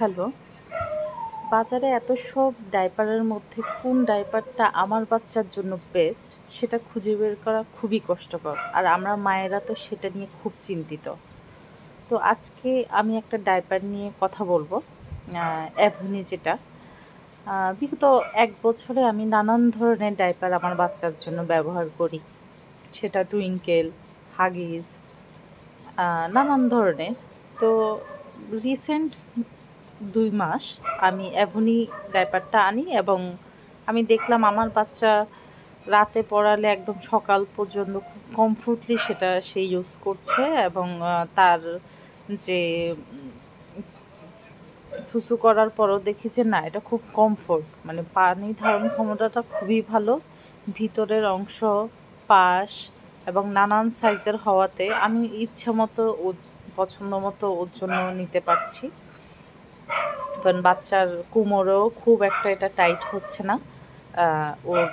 Hello, বাজারে এত সব ডাইপারের মধ্যে কোন ডাইপারটা আমার বাচ্চার জন্য বেস্ট সেটা খুঁজে বের করা খুবই কষ্টকর। আর আমরা মায়েরা তো সেটা নিয়ে খুব চিন্তিত। তো আজকে আমি একটা ডাইপার নিয়ে কথা বলবো, অ্যাভনি যেটা। বিগত 1 বছরে আমি নানান ধরনের ডাইপার আমার বাচ্চার জন্য ব্যবহার করি। সেটা টুইঙ্কেল, হাগিস, নানান ধরনের। তো রিসেন্ট 2 মাস আমি অ্যাভনি ডাইপারটা আনি এবং আমি দেখলাম আমার বাচ্চা রাতে পড়ালে একদম সকাল পর্যন্ত খুব কমফোর্টলি সেটা সে ইউজ করছে এবং তার যে সুসু করার পরও দেখি যে না, এটা খুব কমফোর্ট, মানে পানি ধারণ ক্ষমতাটা খুবই ভালো। ভিতরের অংশ, পাশ এবং নানান সাইজের হওয়াতে আমি ইচ্ছা মতো পছন্দ মতো ওর জন্য নিতে পারছি। কারণ বাচ্চার কোমরেও খুব একটা এটা টাইট হচ্ছে না। ওর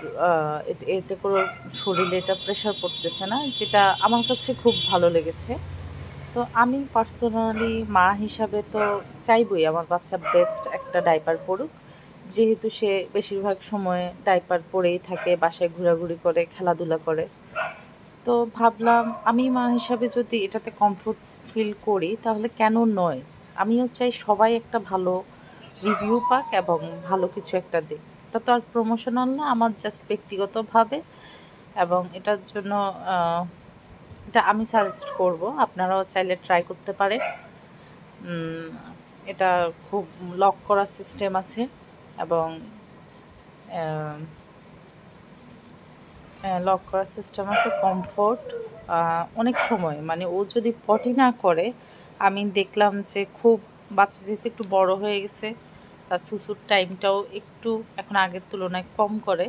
এতে করে শরীরে এটা প্রেশার পড়তেছে না, যেটা আমার কাছে খুব ভালো লেগেছে। তো আমি পার্সোনালি মা হিসাবে তো চাইবই আমার বাচ্চা বেস্ট একটা ডাইপার পরুক, যেহেতু সে বেশিরভাগ সময় ডাইপার পরেই থাকে, বাসায় ঘোরাঘুরি করে, খেলাধুলা করে। তো ভাবলাম আমি মা হিসাবে যদি এটাতে কমফোর্ট ফিল করি তাহলে কেন নয়, আমিও চাই সবাই একটা ভালো রিভিউ পাক এবং ভালো কিছু একটা দিক। এটা তো আর প্রমোশনাল না, আমার জাস্ট ব্যক্তিগতভাবে। এবং এটার জন্য এটা আমি সাজেস্ট করব, আপনারাও চাইলে ট্রাই করতে পারেন। এটা খুব লক করার সিস্টেম আছে এবং লক করার সিস্টেম আছে, কমফোর্ট। অনেক সময় মানে ও যদি পটি না করে, আমি দেখলাম যে খুব বাচ্চা যেহেতু একটু বড় হয়ে গেছে, তার সুসুর টাইমটাও একটু এখন আগের তুলনায় কম করে।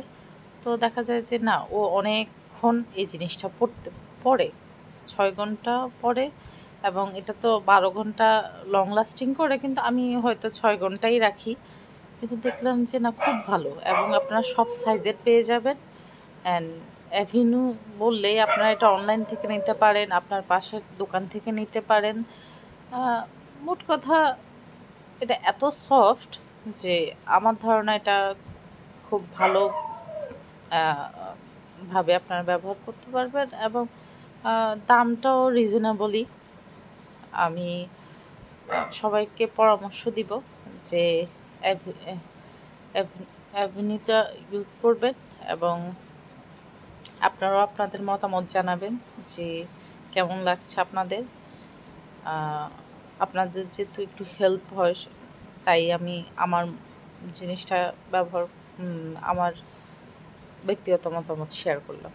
তো দেখা যায় যে না, ও অনেকক্ষণ এই জিনিসটা পড়ে 6 ঘন্টা পড়ে এবং এটা তো 12 ঘন্টা লং লাস্টিং করে, কিন্তু আমি হয়তো 6 ঘন্টাই রাখি। কিন্তু দেখলাম যে না, খুব ভালো এবং আপনারা সব সাইজের পেয়ে যাবেন। অ্যান্ড অ্যাভিনিউ বললেই আপনারা এটা অনলাইন থেকে নিতে পারেন, আপনার পাশের দোকান থেকে নিতে পারেন। মোট কথা, এটা এত সফট যে আমার ধারণা এটা খুব ভালো ভাবে আপনারা ব্যবহার করতে পারবেন এবং দামটাও রিজনেবলই। আমি সবাইকে পরামর্শ দিব যে অ্যাভিনিউটা ইউজ করবেন এবং আপনারাও আপনাদের মতামত জানাবেন যে কেমন লাগছে আপনাদের। আপনাদের যেহেতু একটু হেল্প হয়, তাই আমি আমার জিনিসটা আমার ব্যক্তিগত মতামত শেয়ার করলাম।